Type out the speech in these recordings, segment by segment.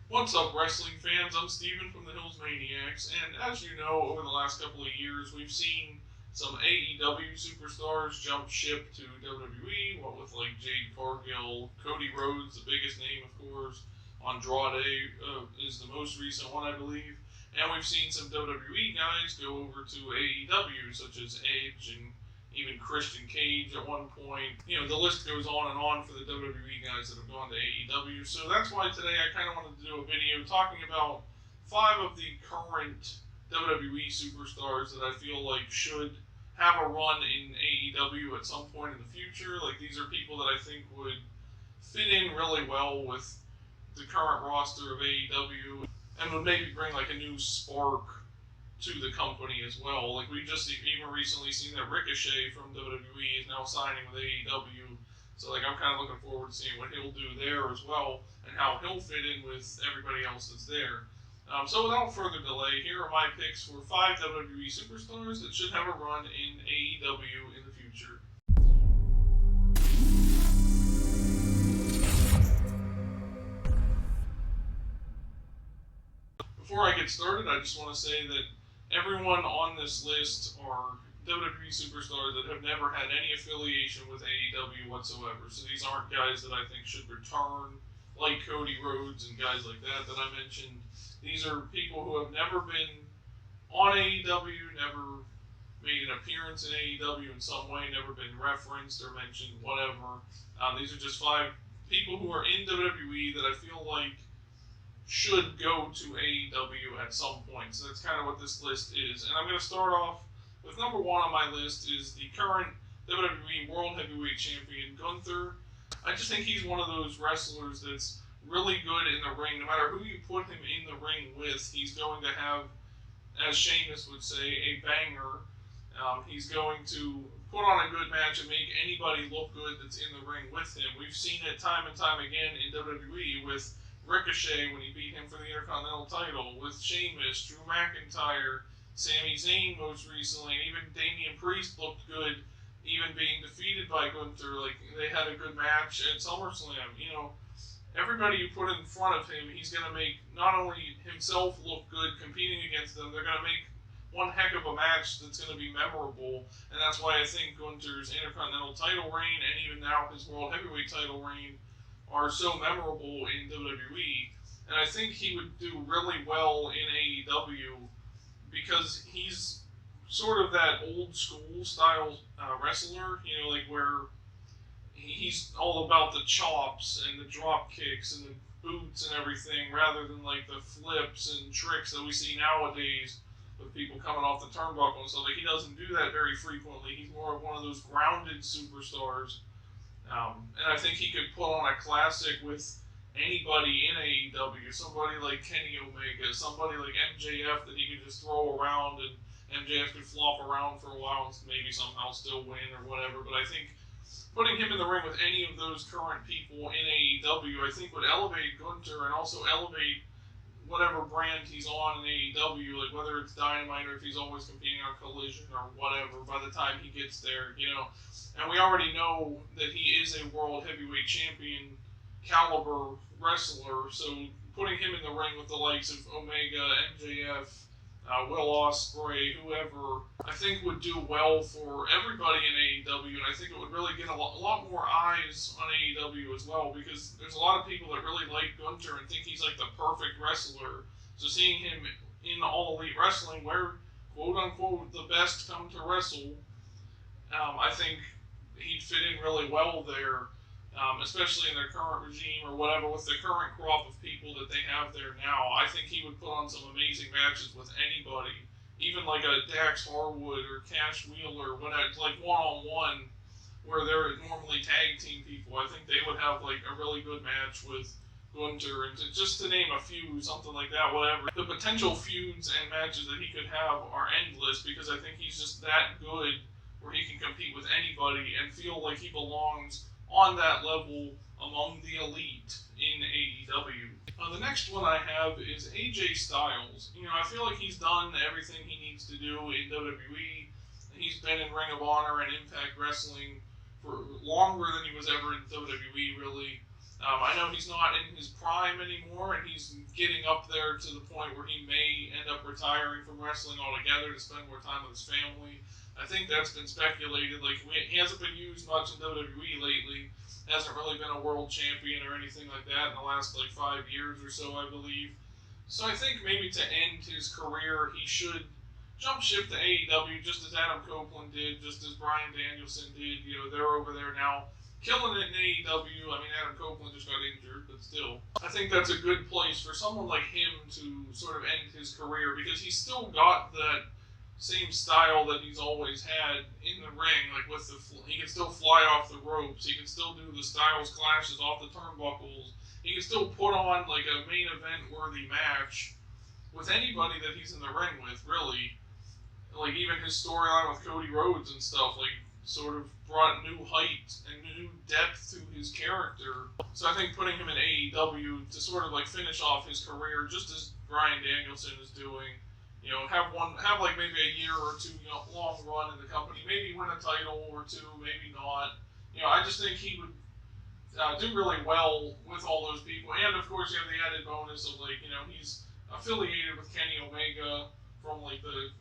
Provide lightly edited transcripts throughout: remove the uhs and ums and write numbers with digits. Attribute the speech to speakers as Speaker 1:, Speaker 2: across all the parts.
Speaker 1: What's up, wrestling fans? I'm Steven from the Hills Maniacs, and as you know, over the last couple of years, we've seen some AEW superstars jump ship to WWE, what with like Jade Cargill, Cody Rhodes, the biggest name, of course, Andrade is the most recent one, I believe, and we've seen some WWE guys go over to AEW, such as Edge and even Christian Cage at one point. You know, the list goes on and on for the WWE guys that have gone to AEW. So that's why today I kind of wanted to do a video talking about 5 of the current WWE superstars that I feel like should have a run in AEW at some point in the future. Like, these are people that I think would fit in really well with the current roster of AEW and would maybe bring like a new spark to the company as well. Like, we just even recently seen that Ricochet from WWE is now signing with AEW. So like, I'm kind of looking forward to seeing what he'll do there as well and how he'll fit in with everybody else that's there. So without further delay, here are my picks for 5 WWE superstars that should have a run in AEW in the future. Before I get started, I just want to say that everyone on this list are WWE superstars that have never had any affiliation with AEW whatsoever. So these aren't guys that I think should return, like Cody Rhodes and guys like that I mentioned. These are people who have never been on AEW, never made an appearance in AEW in some way, never been referenced or mentioned, whatever. These are just 5 people who are in WWE that I feel like should go to AEW at some point. So that's kind of what this list is. And I'm going to start off with number 1 on my list is the current WWE World Heavyweight Champion, Gunther. I just think he's one of those wrestlers that's really good in the ring. No matter who you put him in the ring with, he's going to have, as Sheamus would say, a banger. He's going to put on a good match and make anybody look good that's in the ring with him. We've seen it time and time again in WWE with Ricochet when he beat him for the Intercontinental title, with Sheamus, Drew McIntyre, Sami Zayn most recently, and even Damian Priest looked good, even being defeated by Gunther. Like, they had a good match at SummerSlam. You know, everybody you put in front of him, he's going to make not only himself look good competing against them, they're going to make one heck of a match that's going to be memorable, and that's why I think Gunther's Intercontinental title reign and even now his World Heavyweight title reign are so memorable in WWE, and I think he would do really well in AEW because he's sort of that old school style wrestler, you know, like where he's all about the chops and the drop kicks and the boots and everything rather than like the flips and tricks that we see nowadays with people coming off the turnbuckle and stuff. Like, he doesn't do that very frequently. He's more of one of those grounded superstars. And I think he could put on a classic with anybody in AEW, somebody like Kenny Omega, somebody like MJF that he could just throw around and MJF could flop around for a while and maybe somehow still win or whatever. But I think putting him in the ring with any of those current people in AEW, I think would elevate Gunther and also elevate whatever brand he's on in AEW, like whether it's Dynamite or if he's always competing on Collision or whatever by the time he gets there, you know. And we already know that he is a World Heavyweight Champion caliber wrestler, so putting him in the ring with the likes of Omega, MJF, Will Ospreay, whoever, I think would do well for everybody in AEW, and I think it would really get a lot more eyes on AEW as well, because there's a lot of people that really like Gunther and think he's like the perfect wrestler. So seeing him in All Elite Wrestling, where quote-unquote the best come to wrestle, I think he'd fit in really well there. Especially in their current regime or whatever, with the current crop of people that they have there now. I think he would put on some amazing matches with anybody, even like a Dax Harwood or Cash Wheeler, like one-on-one, where they're normally tag team people. I think they would have like a really good match with Gunther, and just to name a few, something like that, whatever. The potential feuds and matches that he could have are endless because I think he's just that good where he can compete with anybody and feel like he belongs on that level among the elite in AEW. The next one I have is AJ Styles. You know, I feel like he's done everything he needs to do in WWE. He's been in Ring of Honor and Impact Wrestling for longer than he was ever in WWE, really. I know he's not in his prime anymore, and he's getting up there to the point where he may end up retiring from wrestling altogether to spend more time with his family. I think that's been speculated. Like, he hasn't been used much in WWE lately. Hasn't really been a world champion or anything like that in the last like 5 years or so, I believe. So I think maybe to end his career, he should jump ship to AEW, just as Adam Copeland did, just as Bryan Danielson did. You know, they're over there now, killing it in AEW. I mean, Adam Copeland just got injured, but still. I think that's a good place for someone like him to sort of end his career, because he's still got that same style that he's always had in the ring. Like, he can still fly off the ropes. He can still do the Styles clashes off the turnbuckles. He can still put on like a main event worthy match with anybody that he's in the ring with, really. Like, even his storyline with Cody Rhodes and stuff, like, sort of brought new height and new depth to his character. So I think putting him in AEW to sort of like finish off his career, just as Bryan Danielson is doing, you know, have like maybe a year or two, you know, long run in the company, maybe win a title or two, maybe not. You know, I just think he would do really well with all those people. And of course, you have the added bonus of, like, you know, he's affiliated with Kenny Omega from like the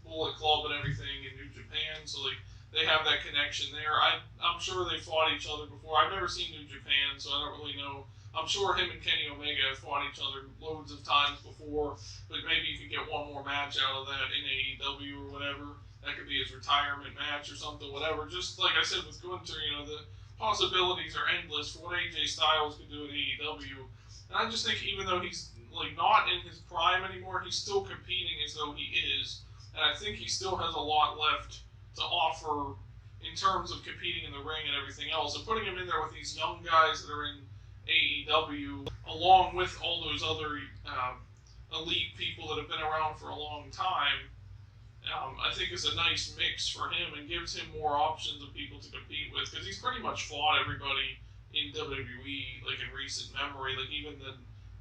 Speaker 1: Bullet Club and everything in New Japan, so like they have that connection there. I'm sure they fought each other before. I've never seen New Japan, so I don't really know. I'm sure him and Kenny Omega have fought each other loads of times before, but maybe you could get one more match out of that in AEW or whatever. That could be his retirement match or something, whatever. Just like I said with Gunther, you know, the possibilities are endless for what AJ Styles could do in AEW. And I just think even though he's like not in his prime anymore, he's still competing as though he is. And I think he still has a lot left to offer in terms of competing in the ring and everything else. And putting him in there with these young guys that are in AEW, along with all those other elite people that have been around for a long time, I think is a nice mix for him and gives him more options of people to compete with, because he's pretty much fought everybody in WWE like in recent memory. Like, even the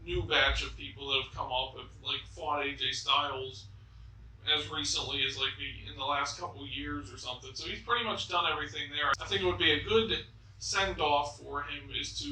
Speaker 1: new batch of people that have come up have like fought AJ Styles as recently as like in the last couple years or something. So he's pretty much done everything there. I think it would be a good send-off for him is to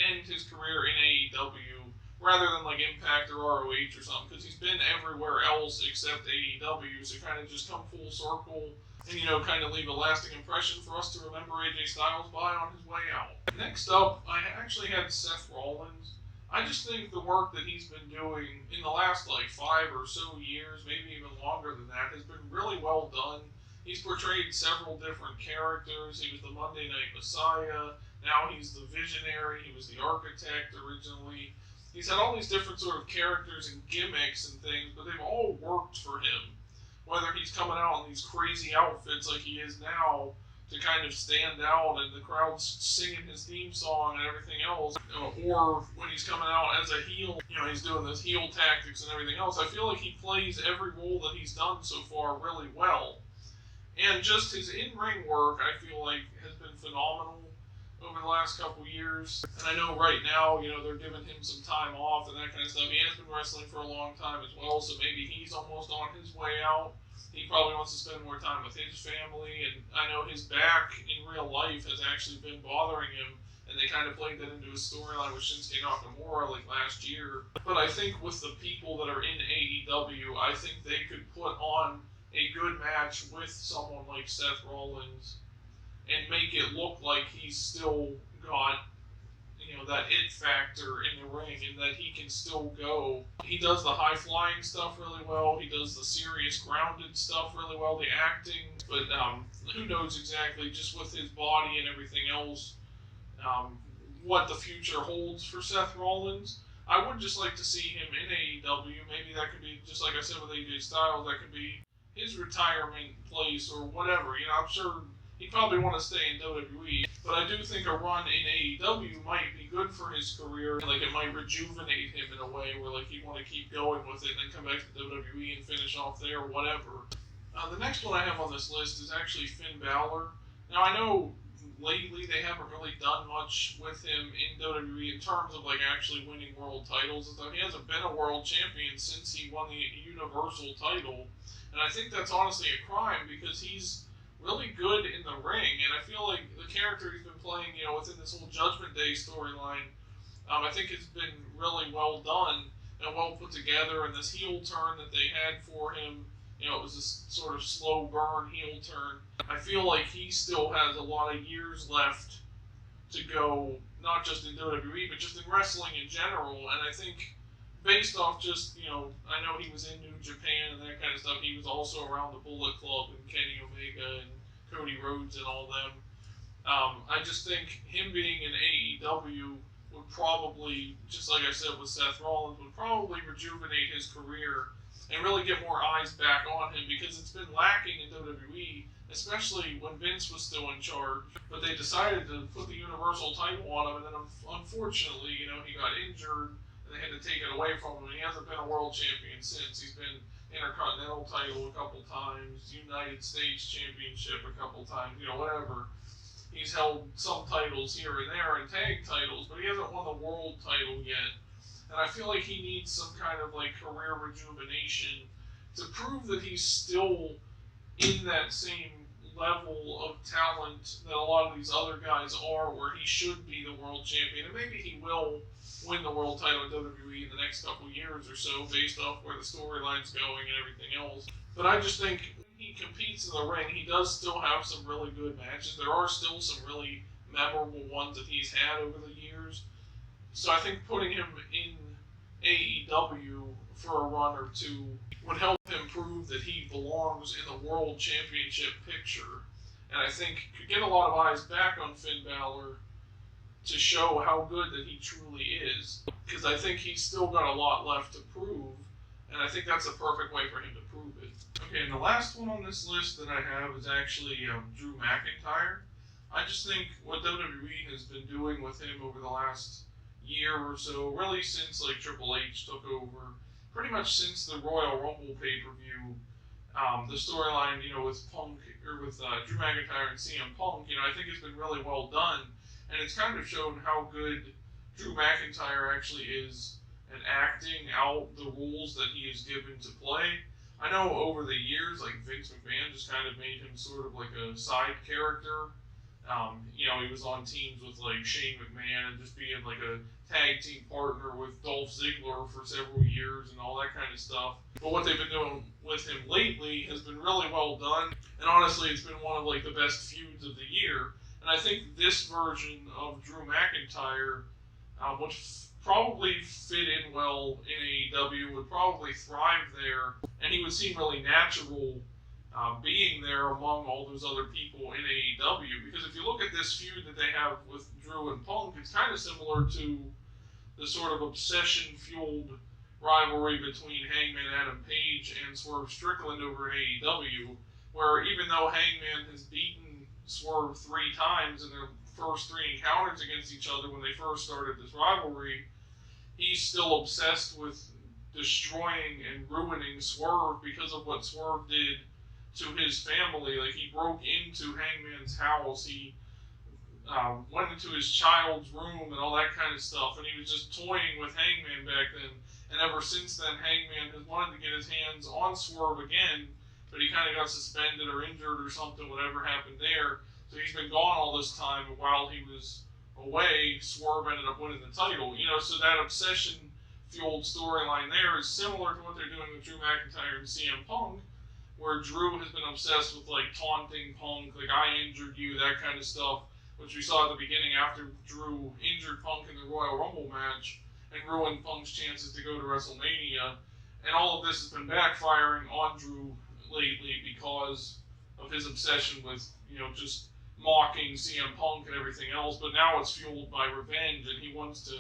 Speaker 1: end his career in AEW rather than like Impact or ROH or something, because he's been everywhere else except AEW, so kind of just come full circle and, you know, kind of leave a lasting impression for us to remember AJ Styles by on his way out. Next up, I actually had Seth Rollins. I just think the work that he's been doing in the last like 5 or so years, maybe even longer than that, has been really well done. He's portrayed several different characters. He was the Monday Night Messiah. Now he's the Visionary. He was the Architect originally. He's had all these different sort of characters and gimmicks and things, but they've all worked for him. Whether he's coming out in these crazy outfits like he is now to kind of stand out and the crowd's singing his theme song and everything else, or when he's coming out as a heel, you know, he's doing this heel tactics and everything else. I feel like he plays every role that he's done so far really well. And just his in-ring work, I feel like, has been phenomenal over the last couple years. And I know right now, you know, they're giving him some time off and that kind of stuff. He has been wrestling for a long time as well, so maybe he's almost on his way out. He probably wants to spend more time with his family, and I know his back in real life has actually been bothering him, and they kind of played that into his storyline with Shinsuke Nakamura like last year. But I think with the people that are in AEW, I think they could put on a good match with someone like Seth Rollins and make it look like he's still got, you know, that it factor in the ring and that he can still go. He does the high flying stuff really well. He does the serious grounded stuff really well, the acting. But who knows exactly, just with his body and everything else, what the future holds for Seth Rollins. I would just like to see him in AEW. Maybe that could be, just like I said with AJ Styles, that could be his retirement place or whatever. You know, I'm sure he'd probably want to stay in WWE, but I do think a run in AEW might be good for his career. Like, it might rejuvenate him in a way where, like, he'd want to keep going with it and then come back to WWE and finish off there or whatever. The next one I have on this list is actually Finn Balor. Now, I know lately they haven't really done much with him in WWE in terms of, like, actually winning world titles and stuff. He hasn't been a world champion since he won the Universal title, and I think that's honestly a crime because he's really good in the ring, and I feel like the character he's been playing, you know, within this whole Judgment Day storyline I think it's been really well done and well put together. And this heel turn that they had for him, it was this sort of slow burn heel turn. I feel like he still has a lot of years left to go, not just in WWE, but just in wrestling in general. And I think based off just, I know he was in New Japan and that kind of stuff. He was also around the Bullet Club and Kenny Omega and Cody Rhodes and all them. I just think him being in AEW would probably, just like I said with Seth Rollins, would probably rejuvenate his career and really get more eyes back on him, because it's been lacking in WWE, especially when Vince was still in charge. But they decided to put the Universal title on him, and then unfortunately, he got injured, and they had to take it away from him. And he hasn't been a world champion since. He's been Intercontinental title a couple times, United States Championship a couple times, whatever. He's held some titles here and there and tag titles, but he hasn't won the world title yet. And I feel like he needs some kind of career rejuvenation to prove that he's still in that same level of talent that a lot of these other guys are, where he should be the world champion. And maybe he will win the world title in WWE in the next couple years or so, based off where the storyline's going and everything else. But I just think when he competes in the ring, he does still have some really good matches. There are still some really memorable ones that he's had over the years. So I think putting him in AEW for a run or two would help him prove that he belongs in the World Championship picture. And I think could get a lot of eyes back on Finn Balor to show how good that he truly is. Because I think he's still got a lot left to prove, and I think that's a perfect way for him to prove it. Okay, and the last one on this list that I have is actually Drew McIntyre. I just think what WWE has been doing with him over the last year or so, really since Triple H took over, pretty much since the Royal Rumble pay-per-view, the storyline, with Punk, or with Drew McIntyre and CM Punk, I think has been really well done, and it's kind of shown how good Drew McIntyre actually is at acting out the roles that he is given to play. I know over the years, Vince McMahon just kind of made him sort of like a side character. He was on teams with Shane McMahon and just being a tag team partner with Dolph Ziggler for several years and all that kind of stuff. But what they've been doing with him lately has been really well done. And honestly, it's been one of the best feuds of the year. And I think this version of Drew McIntyre would probably fit in well in AEW, would probably thrive there, and he would seem really natural being there among all those other people in AEW. Because if you look at this feud that they have with Drew and Punk, it's kind of similar to the sort of obsession-fueled rivalry between Hangman Adam Page and Swerve Strickland over in AEW, where even though Hangman has beaten Swerve 3 times in their first 3 encounters against each other when they first started this rivalry, he's still obsessed with destroying and ruining Swerve because of what Swerve did to his family. He broke into Hangman's house, he went into his child's room and all that kind of stuff, and he was just toying with Hangman back then. And ever since then, Hangman has wanted to get his hands on Swerve again, but he kind of got suspended or injured or something, whatever happened there. So he's been gone all this time, and while he was away, Swerve ended up winning the title. So that obsession-fueled storyline there is similar to what they're doing with Drew McIntyre and CM Punk, where Drew has been obsessed with taunting Punk, I injured you, that kind of stuff, which we saw at the beginning after Drew injured Punk in the Royal Rumble match and ruined Punk's chances to go to WrestleMania. And all of this has been backfiring on Drew lately because of his obsession with, just mocking CM Punk and everything else. But now it's fueled by revenge, and he wants to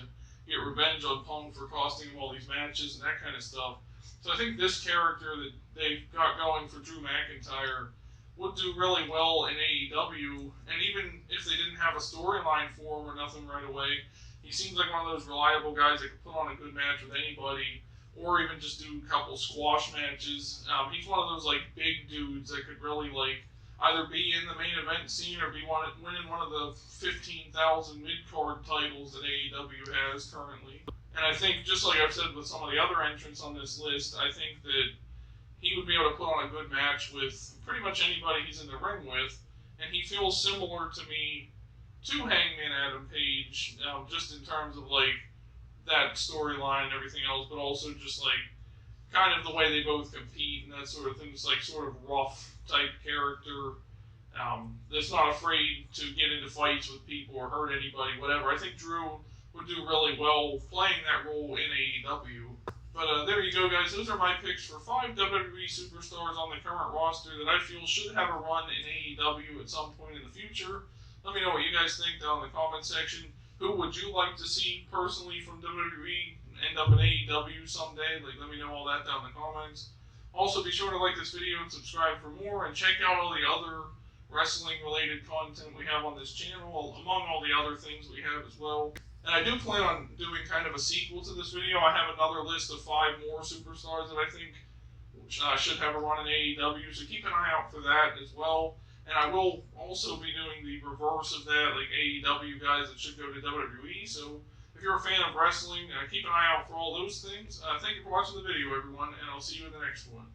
Speaker 1: get revenge on Punk for costing him all these matches and that kind of stuff. So I think this character that they've got going for Drew McIntyre would do really well in AEW, and even if they didn't have a storyline for him or nothing right away, he seems like one of those reliable guys that could put on a good match with anybody, or even just do a couple squash matches. He's one of those big dudes that could really either be in the main event scene or be winning one of the 15,000 mid-card titles that AEW has currently. And I think, just like I've said with some of the other entrants on this list, I think that he would be able to put on a good match with pretty much anybody he's in the ring with, and he feels similar to me to Hangman Adam Page, just in terms of that storyline and everything else, but also just like kind of the way they both compete and that sort of thing. It's like sort of rough type character. That's not afraid to get into fights with people or hurt anybody, whatever. I think Drew would do really well playing that role in AEW. But there you go, guys. Those are my picks for 5 WWE superstars on the current roster that I feel should have a run in AEW at some point in the future. Let me know what you guys think down in the comment section. Who would you like to see personally from WWE end up in AEW someday? Like, let me know all that down in the comments. Also, be sure to like this video and subscribe for more, and check out all the other wrestling-related content we have on this channel, among all the other things we have as well. And I do plan on doing kind of a sequel to this video. I have another list of 5 more superstars that I think should have a run in AEW, so keep an eye out for that as well. And I will also be doing the reverse of that, like AEW guys that should go to WWE. So if you're a fan of wrestling, keep an eye out for all those things. Thank you for watching the video, everyone, and I'll see you in the next one.